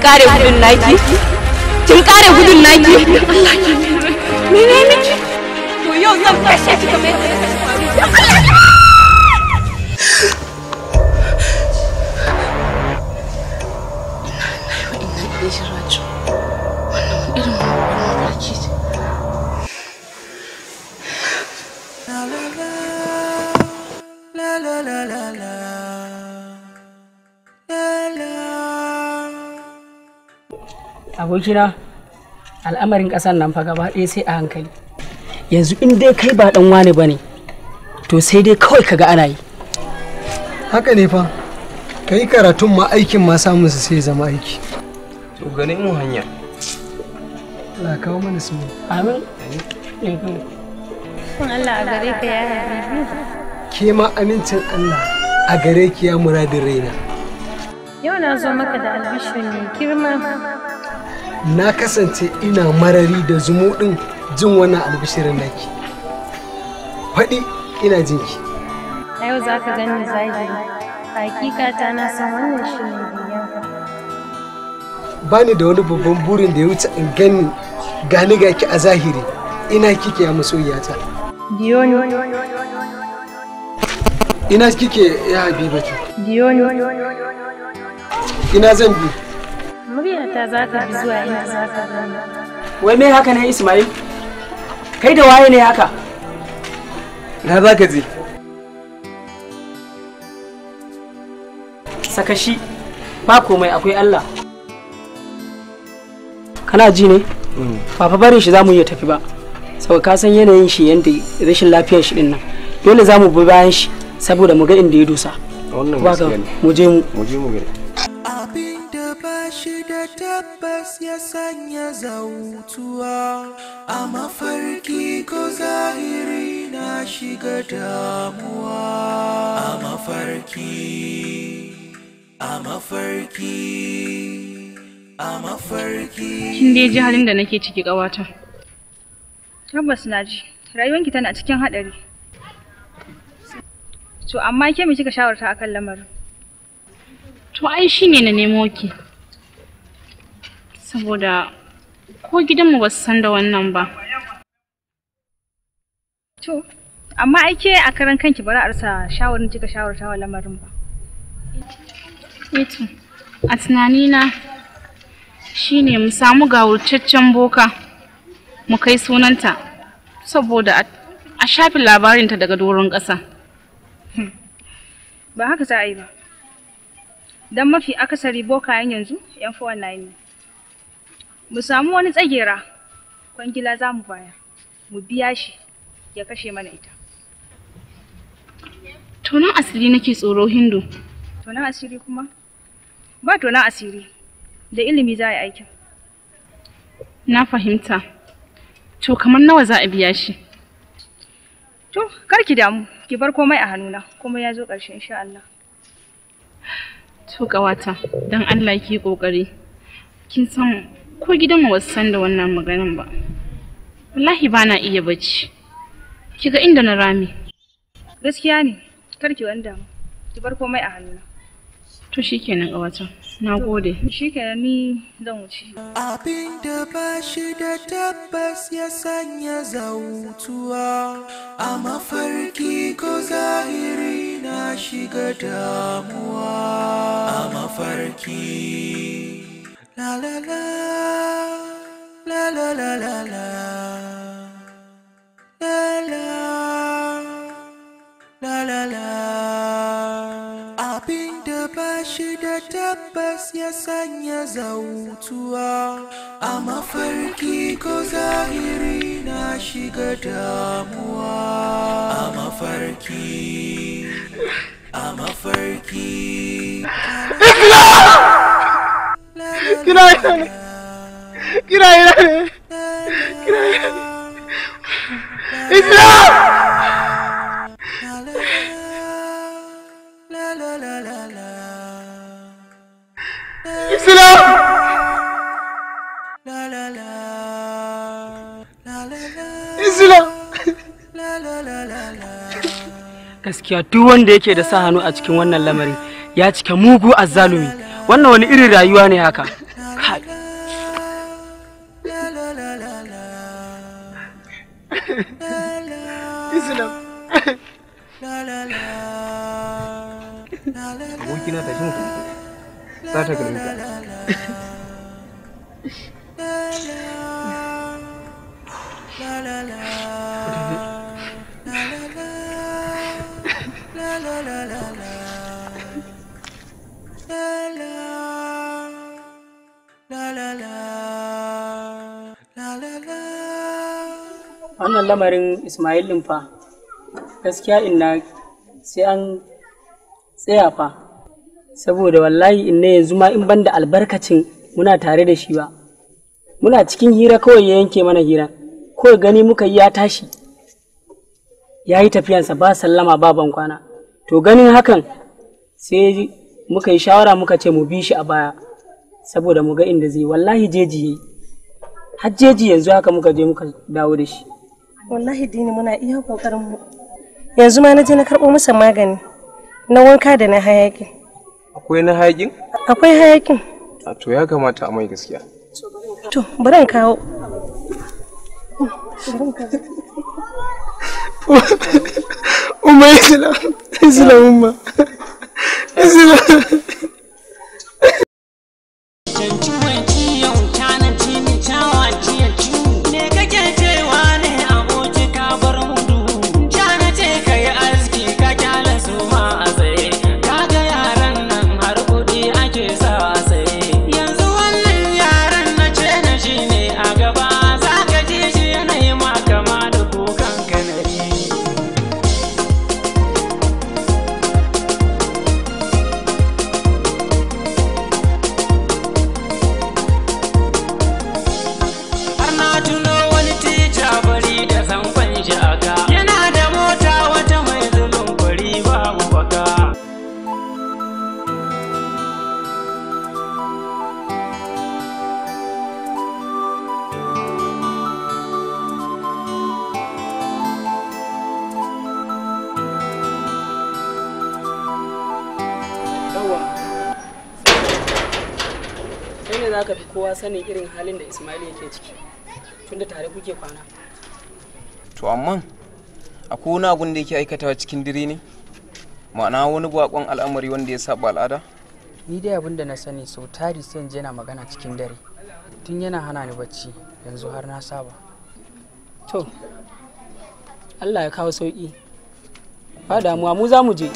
kare gudun naki? Kin kare gudun naki? Allah ki mene miki? To yau zan kashe ki kamar yadda na kashe Faru. Abokina, al'amarin ƙasar nan fa gaba ɗaya sai a hankali. Yanzu in dai kai ba ɗan wane ba ne, to sai dai kawai kaga ana yi. Haka ne fa, ka yi karatun ma aikin ma samun su sai zama aiki. To gane mu hanya. Allah kawo mana su. Amin. Kun Allah a gare ka ya habibi. Ke ma amincin Allah a gare ki ya muradin raina. Yau na zo maka da albishir mai girma. Na kasance ina marari da zumuɗin jin wannan albishirin naki. Faɗi ina jinki. A yau za ka gani zahiri. Hakika ta na san wannan shi ne biyanka. Bani da wani babban burin da ya wuce in gani ga ki a zahiri. Ina kike ya masoyiyata. Biyo ni. Ina kike ya Habibatu. Biyo ni. Ina zan bi. Muryata za ka bi zuwa ina za ka gani. Wai me haka ne Ismail? Kai da waye ne haka? Na za ka je? Saka shi, ba komai akwai Allah. Kana ji ne? Ba fa barin shi za mu iya tafi ba. Saboda ka san yanayin shi yanda rashin lafiyar shi din nan. Dole za mu bi bayan shi saboda mu ga inda ya dosa. Wannan gaskiya ne. Mu je mu. Mu je mu gani. Abinda ba shi da tabbas ya sanya zautuwa a mafarki ko zahiri na shiga damuwa a mafarki a mafarki a mafarki. Kin dai ji halin da nake ciki ƙawata. Tabbas na ji rayuwanki tana cikin haɗari. To amma ke me kika shawarta akan lamarin? To ai shine na nemo ki. Saboda ko gidanmu ba su san da wannan ba. To amma ai ke a karan kanki bari a rasa shawarin kika shawarta wa lamarin ba. Eto a tunanina shine mu samu gawurtaccen boka mu kai sunanta saboda a shafi labarinta daga doron ƙasa. Ba haka za a yi ba. Don mafi akasari bokayen yanzu yan 419 ne. Mu samu wani tsagera kwangila za mu baya mu biya shi ya kashe mana ita. Tonan asiri nake tsoro Hindu. Tonan asiri kuma? Ba tonan asiri, da ilimi za a yi aikin. Na fahimta. To kamar nawa za a biya shi? To kar ki damu, ki bar komai a hannuna, kuma ya zo ƙarshe insha Allah. To ƙawata, don Allah ki ƙoƙari. Kin san ko gidanmu ba su san da wannan maganan ba. Wallahi ba na iya bacci. Ki ga inda na rame. Gaskiya ne, kar ki wanda mu. Ki bar komai a hannuna. To shikenan ƙawata. Na gode. Shikenan ni zan wuce. Abinda ba shi da tabbas ya sanya zautuwa a mafarki ko zahiri na shiga damuwa a mafarki. La la la la la la la la la la la. Abinda ba shi da tabbas ya sanya zautuwa a mafarki ko zahiri na shiga damuwa a mafarki a mafarki. Kira Islam! Islam! Islam! Gaskiya duk wanda yake da sa hannu a cikin wannan lamari ya cika mugu azzalumi. Wannan wani irin rayuwa ne haka? Islam. Abokina tashi mu tafi. Sa ta kalmika. Wannan lamarin Ismail ɗin fa gaskiya inna sai an tsaya fa, saboda wallahi inna yanzu ma in banda albarkacin muna tare da shi ba, muna cikin hira kawai ya yanke mana hira, kawai gani muka yi ya tashi ya yi tafiyansa ba sallama ba bankwana. To ganin hakan sai muka yi shawara muka ce mu bi shi a baya saboda mu ga inda zai. Wallahi jeji yayi, har jeji yanzu haka muka je muka dawo da shi. Wallahi dini muna iya kokarin mu. Yanzu ma na je na karɓo masa magani na wanka da na hayaki. Akwai na hayakin? Akwai hayakin. To ya kamata a mai gaskiya. To bari in kawo. Umma Islam umma. Islam. Kai ne za ka fi kowa sanin irin halin da Ismail yake ciki tunda tare kuke kwana. To amma akwai wani abun da yake aikatawa cikin dare ne? Ma'ana wani bakon al'amari wanda ya saba al'ada? Ni dai abin da na sani sau tari sai in je na magana cikin dare. Tun yana hana ni bacci yanzu har na saba. To Allah ya kawo sauki. Ba damuwa mu za mu je.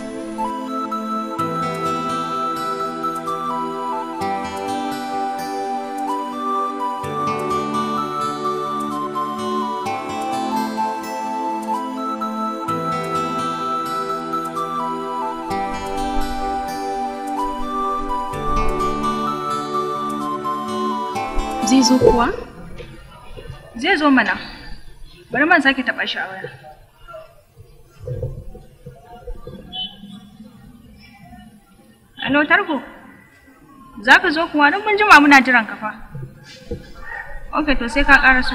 Zai zo kuwa? Zai zo mana. Bari man sake taɓa shi a waya. Alo Tarko, za ka zo kuwa don mun jima muna jiran ka fa. Ok, to sai ka ƙara so.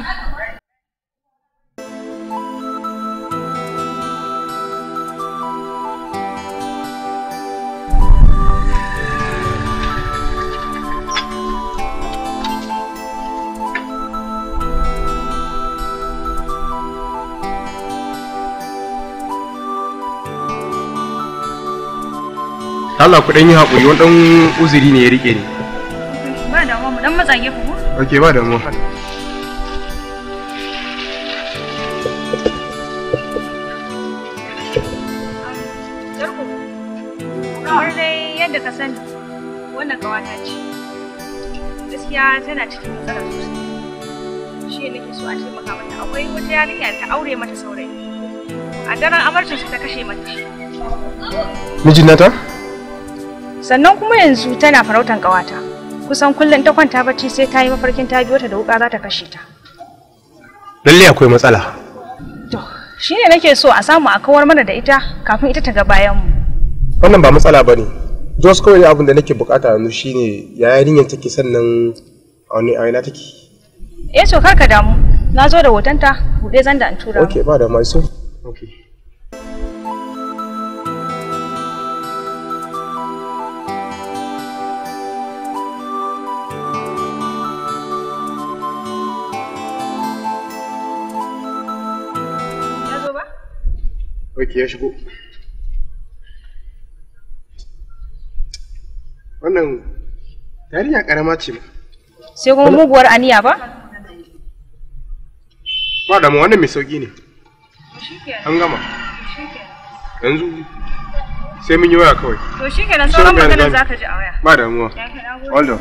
Allah ku dan yi haƙuri, wani dan uzuri ne ya rike ni. Ba damuwa mu dan matsa gefe ko? Okay, ba damuwa. Kamar dai yadda ka sani, wannan kawata ce. Gaskiya tana cikin matsala sosai. Shi ne nake so a taimaka mata. Akwai wata yarinya da ta aure mata saurayi. A daren amarcinsu ta kashe mata shi. Mijin nata? Sannan kuma yanzu tana farautan ƙawata. Kusan kullum ta kwanta bacci sai ta yi mafarkin ta biyo ta da wuƙa za ta kashe ta. Lalle akwai matsala. To, shine nake so a samu a kawar mana da ita kafin ita ta ga bayan mu. Wannan ba matsala bane. Jos kawai abin da nake bukata yanzu shine ya yarinyar take sannan a ina take. So kar ka damu. Na zo da hotonta, buɗe zan da an tura. Okay, ba da mai so. Okay. Ok, ya shigo. Wannan yarinya karama ce ma. Sai kuma muguwar aniya ba? Ba da mu wannan mai sauki ne. An gama. Yanzu sai mun yi waya kawai. To shikenan sauran maganar zaka ji a waya. Ba damuwa. Hold on.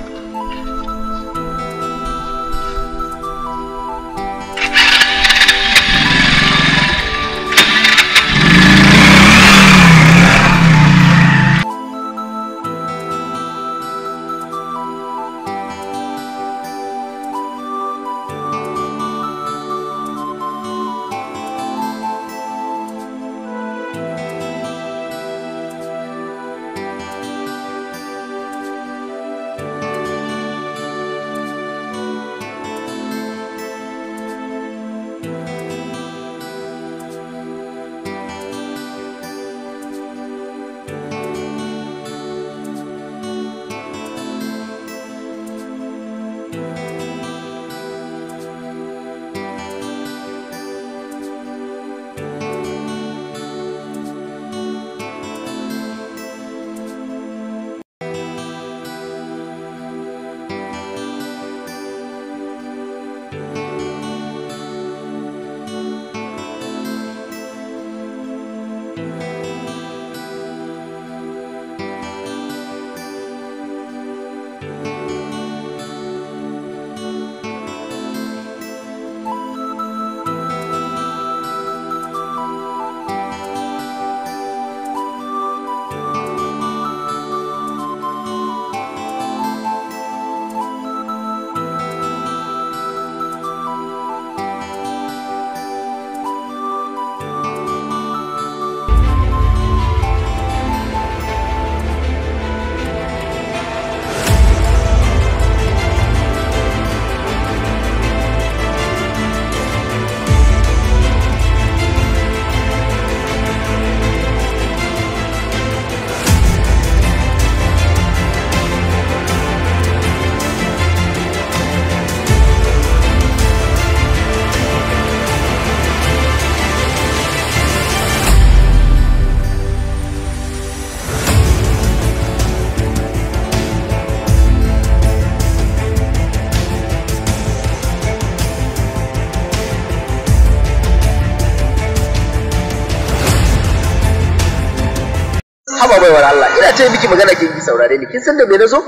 Haba baiwar Allah, ina ce miki magana kin yi saurare ni. Kin san da me nazo?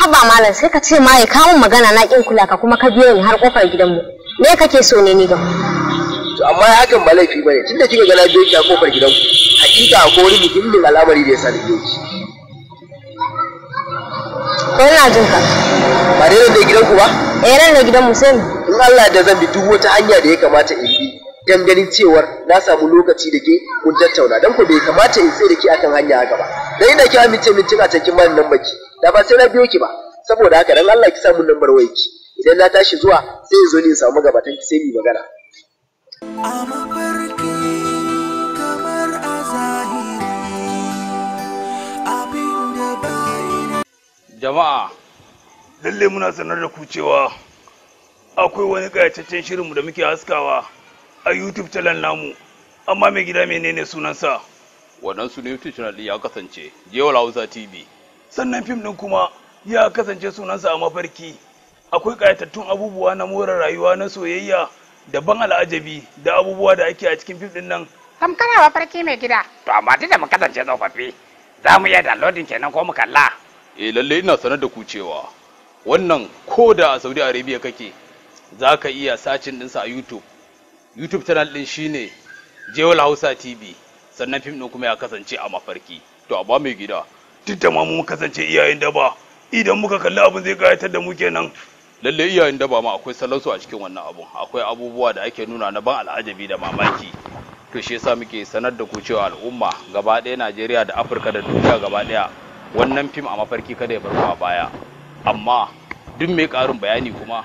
Haba malam, sai ka ce ma ya kawo magana na kin kula ka kuma ka biyo ni har kofar gidanmu. Me kake so ne ni ga? To amma hakan ba laifi bane. Tunda kika ga na biyo ki a kofar gidanku, hakika akwai wani muhimmin al'amari da ya sani biyo ki. Ko ina jin ka. Ba dai da gidanku ba? Ran da gidanmu sai in Allah da zan bi duk wata hanya da ya kamata in bi dan ganin cewar na samu lokaci da ke kun tattauna dan ku bai kamata in tsaye da ke akan hanya haka ba. Dan ina ki amince min tun a cikin man nan baki. Da ba sai na biyo ki ba. Saboda haka dan Allah ki samu lambar wayarki. Idan na tashi zuwa sai in zo ne in samu gabatan ki sai mu magana. A mafarki kamar a zahiri abinda bai. Jama'a, lalle muna sanar da ku cewa akwai wani ƙayataccen shirinmu da muke haskawa a YouTube channel namu, amma mai gida menene sunansa? Wannan sunan YouTube channel ya kasance HAUSA TV. Sannan fim ɗin kuma ya kasance sunansa a mafarki. Akwai ƙayatattun abubuwa na more rayuwa na soyayya da ban al'ajabi da abubuwa da ake a cikin fim ɗin nan. Tamkana mafarki mai gida. To amma duk da mu kasance tsofaffi, za mu iya downloading kenan ko mu kalla. Lalle ina sanar da ku cewa wannan ko da a Saudi Arabia kake za ka iya sacin ɗinsa a YouTube channel ɗin shine HAUSA TV, sannan fim ɗin kuma ya kasance a mafarki. To amma mai gida, duk da ma mu kasance iyayen daba, idan muka kalli abin zai kayatar da mu kenan. Lalle iyayen daba ma akwai salonsu a cikin wannan abun, akwai abubuwa da ake nuna na ban al'ajabi da mamaki. To shi yasa muke sanar da ku cewa al'umma gaba ɗaya Najeriya da Afirka da duniya gaba ɗaya wannan fim a mafarki kada ya bar mu a baya. Amma duk mai ƙarin bayani kuma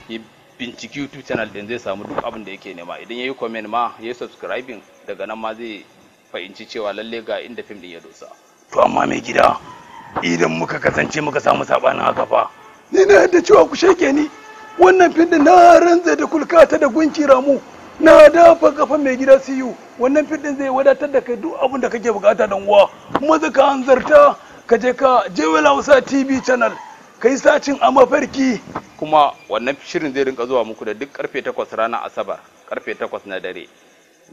ya binciki YouTube channel din zai samu duk abin da yake nema. Idan yayi comment ma yayi subscribing, daga nan ma zai fahimci cewa lalle ga inda fim din ya dosa. To amma mai gida, idan muka kasance muka samu sabanin haka fa, ni na yadda cewa ku sheke ni wannan fim din na rantsa da kulkata da gunki ramu na dafa kafa mai gida siyu wannan fitin zai wadatar da kai duk abin da kake bukata dan uwa maza ka hanzarta ka je ka jewel hausa tv channel kai sacin a mafarki kuma wannan shirin zai rinka zuwa muku da duk karfe 8 ranar asabar karfe 8 na dare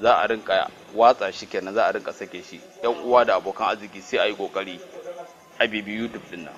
za a rinka watsa shi kenan za a rinka sake shi yan uwa da abokan arziki sai a yi kokari a bibi youtube din nan